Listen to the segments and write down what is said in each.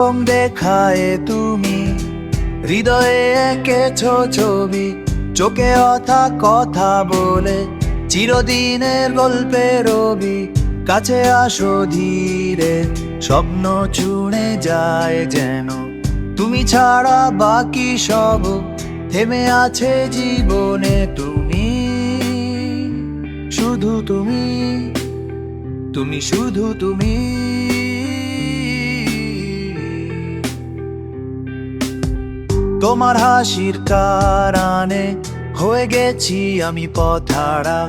রং দেখায় তুমি হৃদয়ে এঁকেছ ছবি, চোখে অথা কথা বলে চিরদিনের গল্পের রবি। কাছে আসো ধীরে, স্বপ্ন চুড়ে যায় যেন, তুমি ছাড়া বাকি সব থেমে আছে জীবনে। তুমি শুধু তুমি, তুমি শুধু তুমি। তোমার হাসির কারণে হয়ে গেছি আমি পথহারা।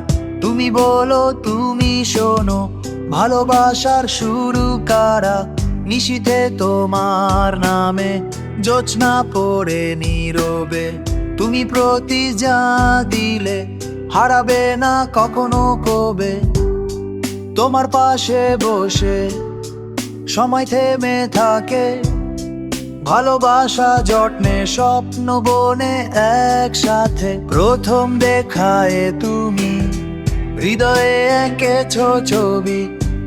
তুমি বলো, তুমি শোনো, ভালোবাসার শুরু কারা। নিশীথে তোমার নামে জোছনা পড়ে নীরবে, তুমি প্রতি যা দিলে হারাবে না কখনো কবে। তোমার পাশে বসে সময় থেমে থাকে, ভালোবাসা যত্নে স্বপ্ন বনে একসাথে। প্রথম দেখায় তুমি হৃদয়ে এঁকেছ ছবি,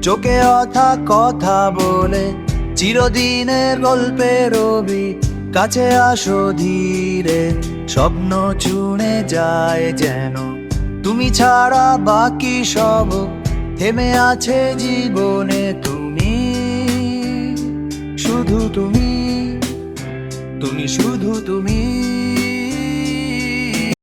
চোখে অথা কথা বলে চিরদিনের গল্পের রবি। কাছে আসো ধীরে, স্বপ্ন চুনে যায় যেন, তুমি ছাড়া বাকি সব থেমে আছে জীবনে। তুমি শুধু তুমি, তুমি শুধু তুমি।